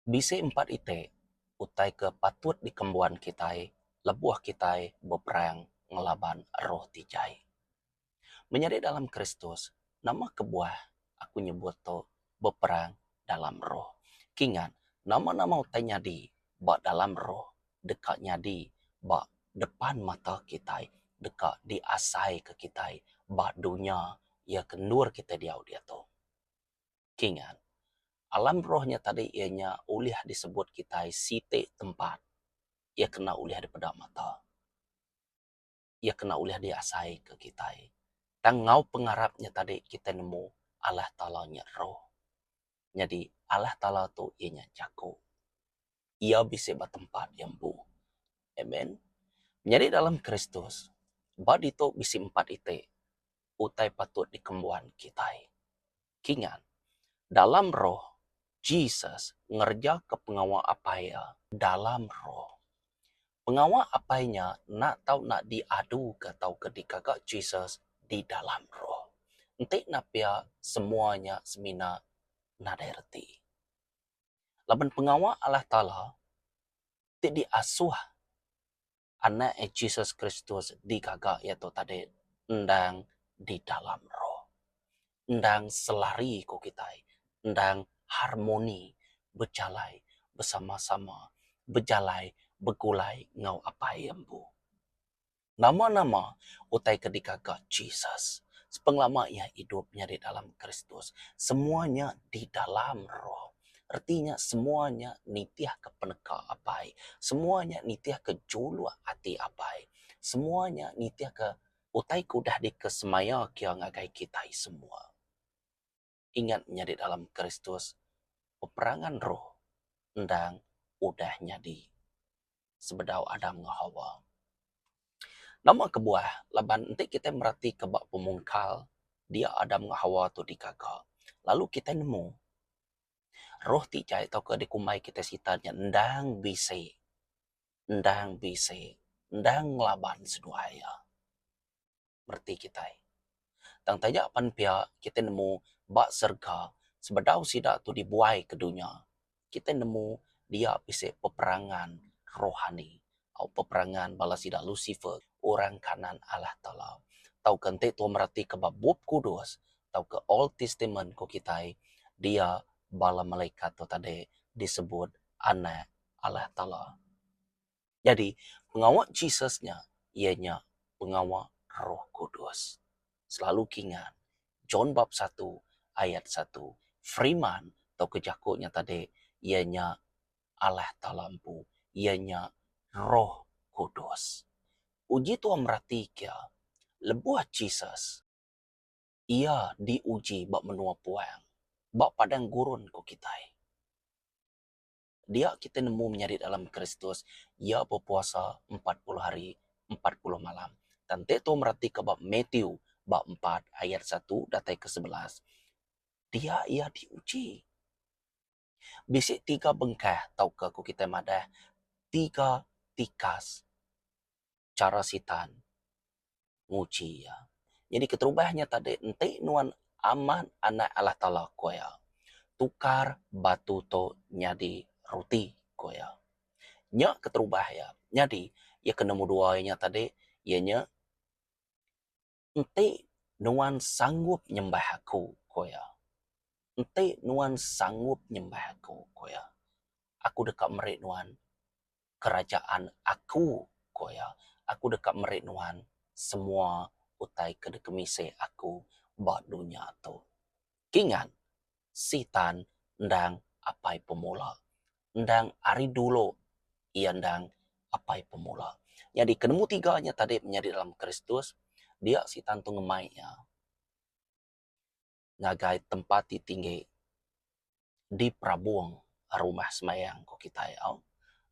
Bisi empat ite, utai ke patut dikembuan kitai, lebuah kitai beperang ngelaban roh tijai. Menjadi dalam Kristus, nama kebuah aku nyebut to beperang dalam roh. Kingan, nama-nama utai nyadi, bak dalam roh, dekat nyadi, bak depan mata kitai, dekat diasai ke kitai, bak dunia, ia kendur kita dia to. Kingan, alam rohnya tadi ianya uliah disebut kita site tempat. Ia kena uliah daripada mata. Ia kena uliah diasai ke kita. Dan ngau pengarapnya tadi kita nemu Allah Ta'ala nya roh. Jadi Allah Ta'ala tu ianya jago. Ia bisa bertempat yang bu. Amen. Jadi dalam Kristus, bad itu bisi empat ite, utai patut dikembuan kita. Kingan, dalam roh, Jesus ngerja ke pengawal apa ya dalam roh. Pengawal apainya nak tahu nak diadu ke tahu ketika Jesus di dalam roh. Entik napia semuanya semina naderti. Laban pengawal Allah Ta'ala ti diasuh anak Jesus Kristus di kagak yaitu tadi endang di dalam roh. Endang selari ko kita. Endang harmoni berjalai bersama-sama. Berjalai begulai ngau apa yang bu. Nama-nama utai kedika Jesus. Sepenglama ia hidupnya di dalam Kristus. Semuanya di dalam roh. Artinya semuanya nitiah ke peneka apai. Semuanya nitiah ke julu hati apai. Semuanya nitiah ke utai kudah di kesemaya kia ngagai kita semua. Ingat menjadi dalam Kristus. Peperangan roh. Endang udah nyadi. Sebedau Adam Hawa. Nama kebuah, laban nanti kita merhati kebak pemungkal, dia Adam dengan Hawa tu di kakak. Lalu kita nemu, roh tijai tau ke dikumai kita sitanya, ndang bise, ndang laban seduaya. Berarti kita. Tang tanya pan pia kita nemu bak serga, sebedau sidak tu dibuai ke dunia. Kita nemu dia bisa peperangan rohani. Atau peperangan bala sidak Lucifer, orang kanan Allah Ta'ala. Tahu kente tu merhati ke bab kudus, tahu ke Old Testament ko kita, dia bala malaikat tu tadi disebut anak Allah Ta'ala. Jadi, pengawal Jesusnya, ianya pengawal Roh Kudus. Selalu kingat, John bab 1 ayat 1, Freeman atau kejakutnya tadi, ianya Allah Talampu, ianya Roh Kudus. Uji Tuhan merhati kia, lebuah Jesus, ia diuji bak menua puang, bak padang gurun ko kita. Dia kita nemu menjadi dalam Kristus, ia berpuasa 40 hari, 40 malam. Dan itu merhati ke bab Matthew, bab 4 ayat 1 datai ke 11. Dia ia diuji. Bisik 3 bengkah, tau ke ku kita madah, 3 tikas cara sitan nguji ya. Jadi keterubahnya tadi, ente nuan aman anak Allah Ta'ala koya. Tukar batu to nyadi roti koya. Nya keterubah ya. Jadi, ya kenemu duanya tadi, ianya ente nuan sanggup nyembah aku koya. Ente nuan sanggup nyembah aku koya. Aku dekat merik nuan kerajaan aku koya. Aku dekat merik nuan semua utai kedekemise aku bak dunia tu. Kingan, sitan ndang apai pemula. Ndang hari dulu ia ndang apai pemula. Jadi kenemu tiganya tadi menjadi dalam Kristus, dia sitan tu ngemai ya. Ngagai tempat tinggi di prabuang rumah semayang ko kita ya.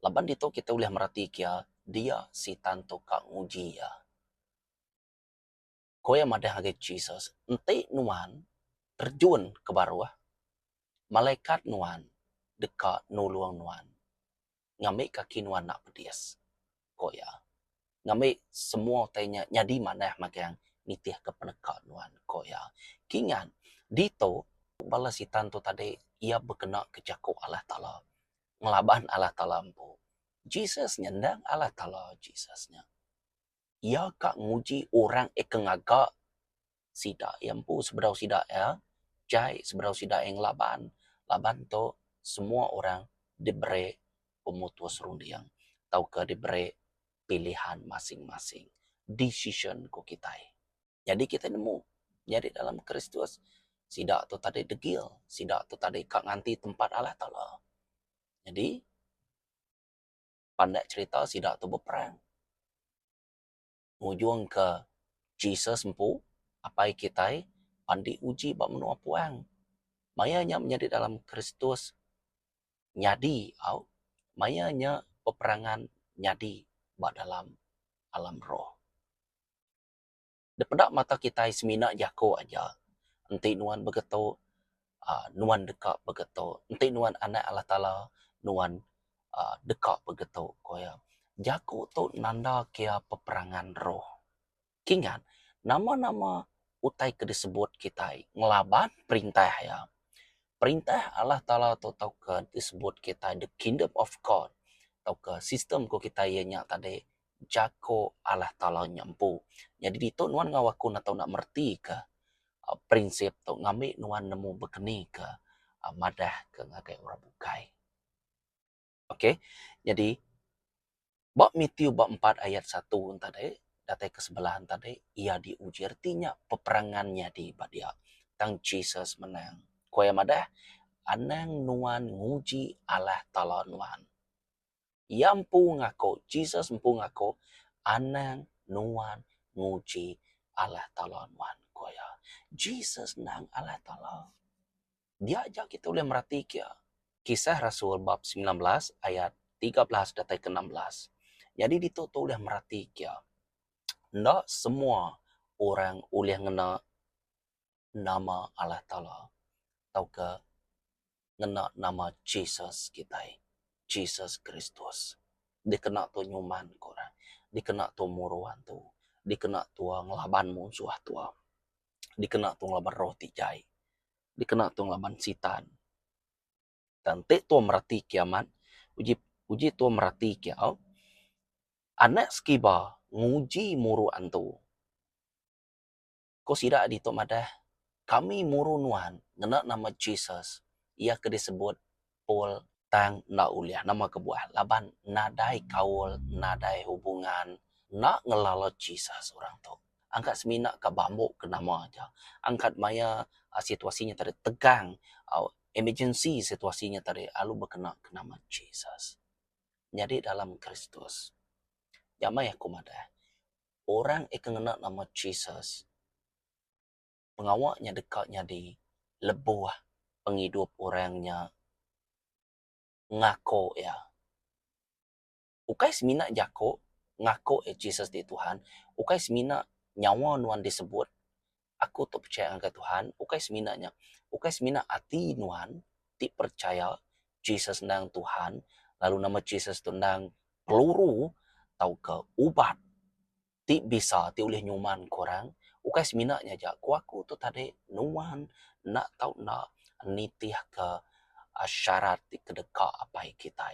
Laban dito kita boleh merhati kia dia sitan tu kak nguji ya. Koya madah hagai Jesus, ente nuan terjun ke bawah. Malaikat nuan dekat nuluang nuan. Ngambil kaki nuan nak pedias. Koya. Ngambil semua tanya nyadi mana magang nitih ke penekat nuan. Koya. Kingan, dito bala sitan tu tadi ia berkena kejaku Allah Ta'ala. ngelaban Allah Ta'ala empu. Jesus nyandang Allah Ta'ala Jesusnya. Ia kak nguji orang ngagak sida empu seberau sida ya. Jai seberau sida yang laban. Laban to semua orang diberi pemutus rundiang. Tau ke diberi pilihan masing-masing. Decision ko kita. Jadi kita nemu. Jadi dalam Kristus. Sida tu tadi degil. Sida tu tadi kak nganti tempat Allah Ta'ala. Jadi pandai cerita sida tu berperang. Ujung ke Jesus empu. Apa kita pandi uji bak menua puang. Mayanya menjadi dalam Kristus nyadi au. Mayanya peperangan nyadi bak dalam alam roh. Depedak mata kita semina jako aja. Enti nuan begitu, nuan dekat begitu. Enti nuan anak Allah Ta'ala, nuan dekat begitu. Koya. Jako tu nanda kia peperangan roh. Kingan, nama-nama utai ke disebut kita ngelaban perintah ya. Perintah Allah Ta'ala tu tahu ke disebut kita the kingdom of God. Tahu ke sistem ko kita ianya tadi jako Allah Ta'ala nyampu. Jadi di tu nuan ngawaku na tahu nak merti ke prinsip tu ngambil nuan nemu bekeni ke madah ke ngagai orang bukai. Okey. Jadi bab Matius bab 4 ayat 1 tadi datai kesebelahan tadi ia diuji artinya peperangannya di badia. Tang Jesus menang. Koya madah anang nuan nguji Allah Ta'ala nuan. Yampu ngako, Jesus empu ngako, anang nuan nguji Allah Ta'ala nuan. Koya, Jesus nang Allah Ta'ala. Dia ajak kita boleh merhati kia. Kisah Rasul bab 19 ayat 13 datai ke-16. Jadi itu tu boleh merhati kia. Ndak semua orang boleh ngena nama Allah Ta'ala. Tahu ke ngena nama Jesus kita. Jesus Kristus. Dikena tu nyuman korang. Dikena tu muruan tu. Dikena tu ngelaban musuh tu. Dikena tu ngelaban roh tijai. Dikena tu ngelaban sitan. Dan tu merhati kiamat. Uji tu merhati kiau. Anak skiba nguji muruan tu. Ko sidak di tu madah. Kami murunuan ngena nama Jesus. Ia ke disebut Paul tang na uliah nama kebuah laban nadai kaul nadai hubungan nak ngelala Jesus orang tu angkat semina ke bambu ke nama aja angkat maya situasinya tadi tegang emergency situasinya tadi alu berkena ke nama Jesus. Jadi dalam Kristus jamai aku madah orang kena nama Jesus pengawaknya dekatnya di lebuh penghidup orangnya ngako ya. Ukai semina jako ngako Jesus di Tuhan. Ukai semina nyawa nuan disebut. Aku tu percaya angka Tuhan. Ukai seminanya. Ukai semina hati nuan ti percaya Jesus nang Tuhan. Lalu nama Jesus tu nang peluru tau ke ubat. Ti bisa ti oleh nyuman korang. Ukai seminanya jako aku tu tadi nuan nak tau nak nitih ke syarat di kedekak apa kita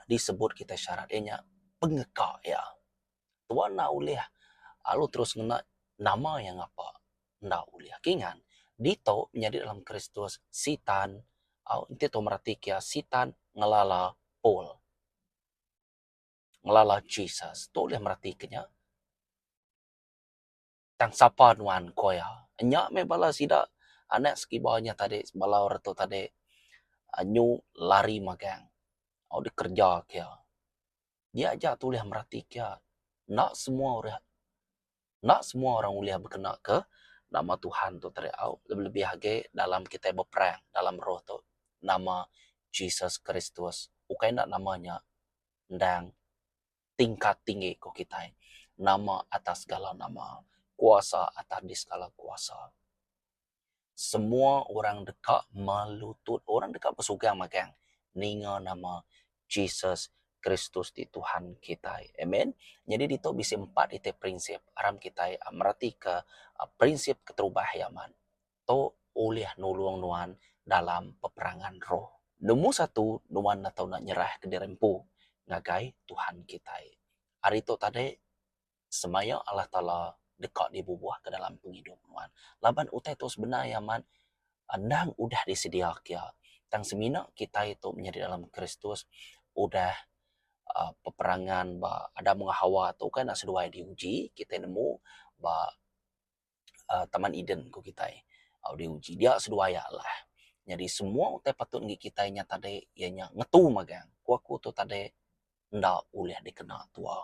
disebut kita syaratnya pengekak ya. Tuan nak uliah lalu terus ngena nama yang apa nak uliah kingan dito menjadi dalam Kristus sitan nanti tu merhati kia sitan ngelala Paul ngelala Jesus tu boleh merhati kenya tang sapa nuan koya nyak me bala sida anak skibanya tadi bala orang tu tadi nyu lari magang dikerja kia dia aja tu boleh merhati kia nak semua orang boleh berkena ke nama Tuhan tu teriau lebih-lebih lagi dalam kita berperang dalam roh tu nama Jesus Kristus bukan nak namanya dan tingkat tinggi ko kita nama atas segala nama kuasa atas di segala kuasa semua orang dekat melutut orang dekat bersugang magang ninga nama Jesus Kristus di Tuhan kita. Amen. Jadi itu bisa 4 itu prinsip. Aram kita merhati ke prinsip keterubah yaman. To oleh nulung nuan dalam peperangan roh. Nombor satu, nuan atau nak nyerah ke dirempu ngagai Tuhan kita. Hari itu tadi semaya Allah Ta'ala dekat dibubuh ke dalam penghidup nuan. Laban utai itu sebenarnya man, andang udah disedia kia. Tang semina kita itu menjadi dalam Kristus udah peperangan ba ada menghawa tu kan nak seduai diuji kita nemu ba Taman Eden ku kita diuji dia seduaya lah. Jadi semua utai patut ngi kita nya tadi ianya ngetu magang. Ku tu tadi ndak boleh dikena tua.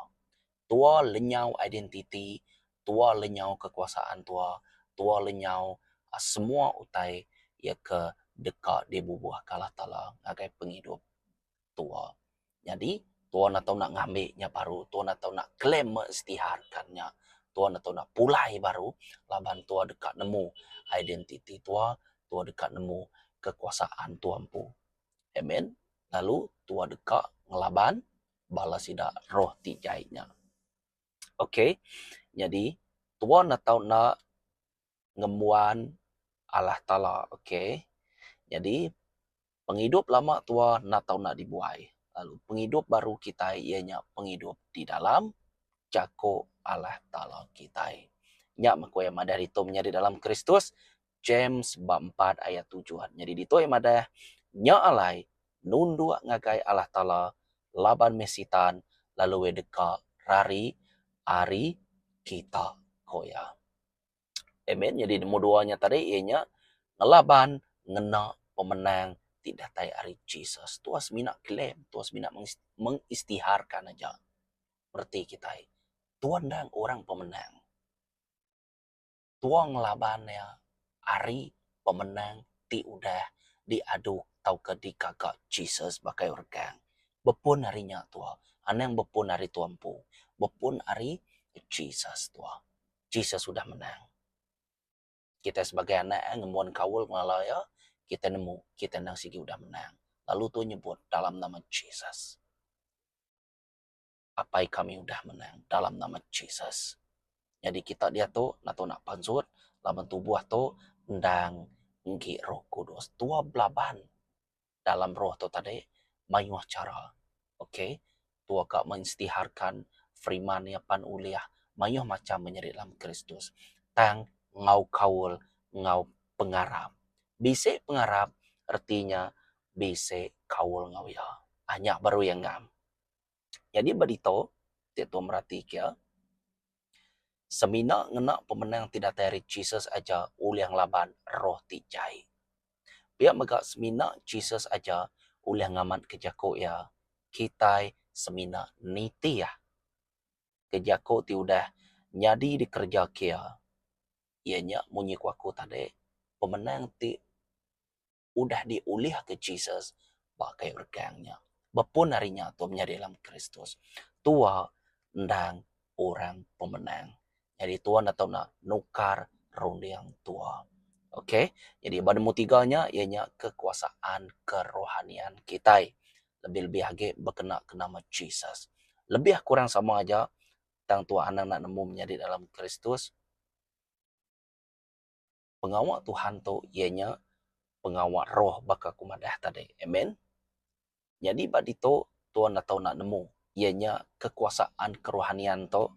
Tua lenyau identiti, tua lenyau kekuasaan tua, tua lenyau semua utai ia ke dekat di bubuh kalah tala ngagai penghidup tua. Jadi tua nak tahu nak ngambilnya baru, tua nak tahu nak klaim mengistiharkannya, tua nak tahu nak pulai baru, laban tua dekat nemu identiti tua, tua dekat nemu kekuasaan tuampu. Amen. Lalu tua dekat ngelaban balas tidak roh tijainya. Okey. Jadi tua nak tahu nak ngemuan Allah Ta'ala. Okey. Jadi penghidup lama tua nak tahu nak dibuai. Lalu penghidup baru kita ianya penghidup di dalam jako Allah Ta'ala kita. Nya maku yang madah itu menjadi dalam Kristus. James bab 4 ayat 7. Jadi dito yang madah nya alai nunduk ngagai Allah Ta'ala laban mesitan lalu wedeka rari ari kita koya. Amen. Jadi nomor duanya tadi ianya ngelaban ngena pemenang tidak tay ari Jesus. Tuas minak klaim, tuas minak mengistiharkan aja. Berarti kita tuan dan orang pemenang. Tuang labannya ari pemenang ti udah diaduk tau ke di kakak Jesus bakai organ. Bepun harinya tua. Anang bepun hari tuampu. Bepun hari Jesus tua. Jesus sudah menang. Kita sebagai anak ngemuan kawul ngalaya, kita nemu, kita nang sigi udah menang. Lalu tu nyebut dalam nama Jesus. Apa kami udah menang dalam nama Jesus. Jadi kita dia tu nak pansut, laban tubuh tu ndang nggi Roh Kudus. Tua belaban dalam roh tu tadi mayuh cara. Okey. Tua kak mengistiharkan firman ya pan uliah mayuh macam menyeri dalam Kristus. Tang ngau kaul, ngau pengarap. Bise pengarap artinya bise kaul ngau ya. Hanya baru yang ngam. Jadi badito, itu merhati kia, semina ngena pemenang tidak dari Jesus aja uliang laban roh tijai. Biar megak semina Jesus aja uliang ngamat kejako ya, kita semina niti ya. Kejako ti udah nyadi dikerja kia. Ianya munyi kuaku tadi, pemenang ti udah diulih ke Jesus pakai organgnya. Bepun harinya tu menjadi dalam Kristus. Tua ndang orang pemenang. Jadi tua nak tahu nak nukar ronde yang tua. Okey. Jadi pada mutiganya ianya kekuasaan kerohanian kita. Lebih-lebih lagi berkena ke nama Jesus. Lebih kurang sama aja tang tua anak nak nemu menjadi dalam Kristus. Pengawal Tuhan tu ianya pengawal roh baka kumadah tadi. Amen. Jadi bad itu tuan atau nak nemu ianya kekuasaan kerohanian tu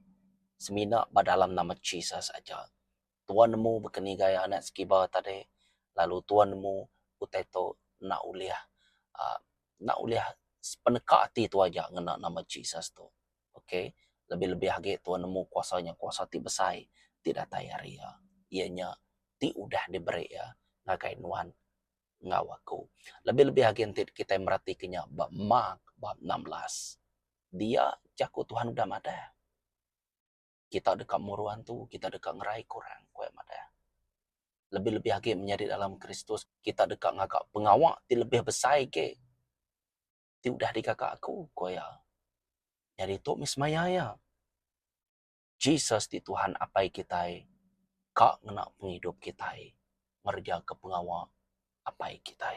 semina dalam nama Jesus aja. Tuan nemu berkeni gaya anak sekibar tadi. Lalu tuan nemu utai tu nak uliah penekak hati tu aja ngena nama Jesus tu. Okey. Lebih-lebih lagi tuan nemu kuasanya kuasa ti besai tidak tayari ya. Ianya ti udah diberi ya ngakai nuan ngawaku. Lebih-lebih lagi kita merhatikannya bab Mark bab 16. Dia jaku Tuhan udah ada. Kita dekat muruan tu, kita dekat ngerai kurang kue ada. Lebih-lebih lagi menjadi dalam Kristus, kita dekat ngakak pengawak ti lebih besar ke. Ti udah di kakak aku kue ya. Jadi tu mismaya ya. Jesus di Tuhan apa kita kak ngena penghidup kita. Merja ke pengawak apa kita.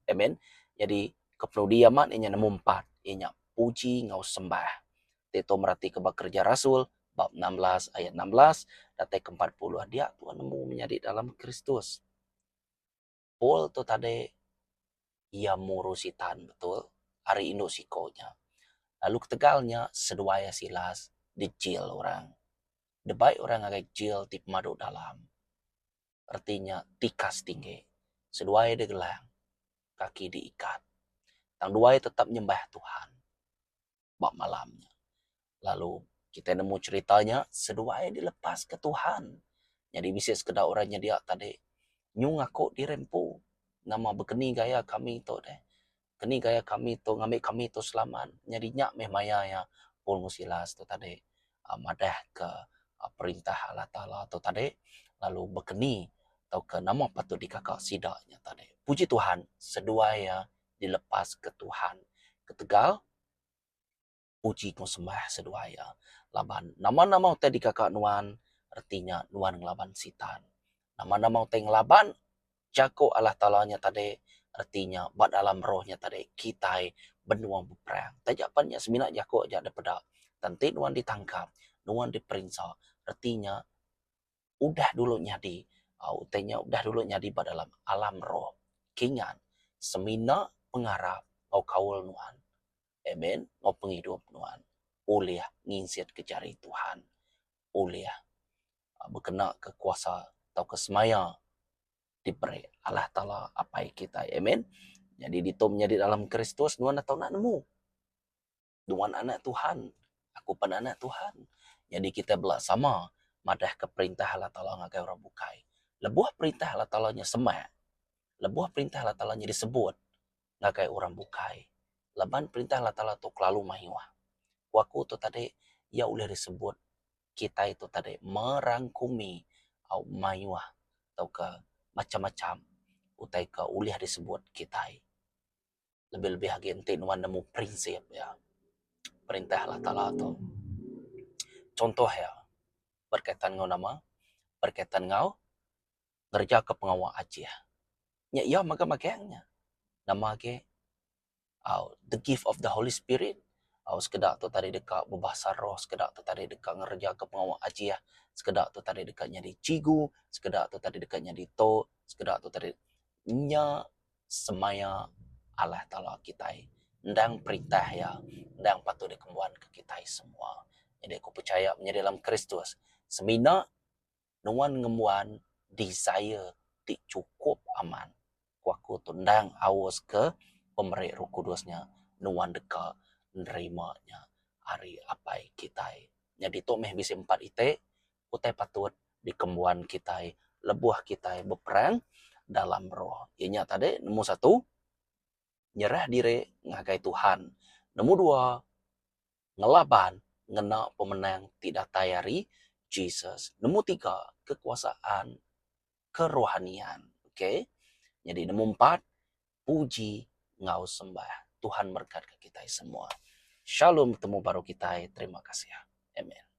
Amen. Jadi kepenudiaman inya nemu 4. Inya puji ngau sembah. Itu merhati ke kerja Rasul bab 16 ayat 16 datai ke 40 dia Tuhan nemu menjadi dalam Kristus. Paul tu tadi ia murusitan betul. Hari induk sikonya. Lalu ketegalnya seduaya silas dijil orang. Debai orang agak jil tip madu dalam. Artinya tikas tinggi. Seduaya digelang. Kaki diikat. Tang duaya tetap nyembah Tuhan. Bak malamnya. Lalu kita nemu ceritanya seduaya dilepas ke Tuhan. Jadi bisa sekedar orangnya dia tadi. Nyung aku dirempu. Nama berkeni gaya kami itu deh. Keni gaya kami tu ngambil kami tu selamat. Jadi nyak meh maya ya Paul musilas tu tadi madah ke perintah Allah Taala tu tadi lalu berkeni atau ke nama patut dikakak sidaknya tadi. Puji Tuhan, seduaya dilepas ke Tuhan. Ketegal puji kau sembah seduaya. Laban nama-nama tadi dikakak nuan artinya nuan ngelaban sitan. Nama-nama teh ngelaban Jako Allah Ta'alanya tadi artinya bak dalam rohnya tadi kita benua berperang. Tajapannya semina jako aja ada pedak. Tanti nuan ditangkap, nuan diperintah. Artinya udah dulu nyadi. Utainya udah dulu nyadi bak dalam alam roh. Kingan semina pengarap ngau kaul nuan. Amen. Ngau penghidup nuan. Uliah nginsiat kejari Tuhan. Uliah berkena kekuasa atau kesemaya diberi Allah Ta'ala apa kita. Amen. Jadi ditomnya di dalam Kristus, nuan atau nak nemu. Nuan anak Tuhan. Aku pun anak Tuhan. Jadi kita bersama madah ke perintah Allah Ta'ala ngagai orang bukai. Lebuah perintah Allah Ta'alanya semak. Lebuah perintah Allah Ta'alanya disebut ngagai orang bukai. Leban perintah Allah Ta'ala tu kelalu mahiwah. Waku tu tadi, ya boleh disebut kita itu tadi merangkumi au mahiwah atau ke macam-macam utai ke uliah disebut kita lebih-lebih lagi ente nuan nemu prinsip ya perintah Allah Ta'ala tu contoh ya berkaitan ngau nama berkaitan ngau ngerja ke pengawal aja nya ia maga-magangnya nama ke the gift of the Holy Spirit sekedak tu tadi dekat berbahasa roh sekedak tu tadi dekat ngerja ke pengawal aja sekedak tu tadi dekatnya di cigu sekedak tu tadi dekatnya di to sekedak tu tadi nya semaya Allah Ta'ala kita ndang perintah ya ndang patut dikembuan ke kita semua jadi aku percaya menjadi dalam Kristus semina nuan ngemuan desire ti cukup aman aku tundang awas ke pemerik Roh Kudusnya nuan deka nerimanya hari apa kita jadi tu meh bisa empat ite utai patut dikembuan kita lebuah kita berperang dalam roh ianya tadi nomor satu nyerah diri ngagai Tuhan. Nomor dua, ngelaban, ngena pemenang tidak tayari Jesus. Nomor tiga, kekuasaan, kerohanian. Oke. Jadi nomor empat, puji, ngau sembah. Tuhan berkat ke kita semua. Shalom, temu baru kita. Terima kasih. Amin.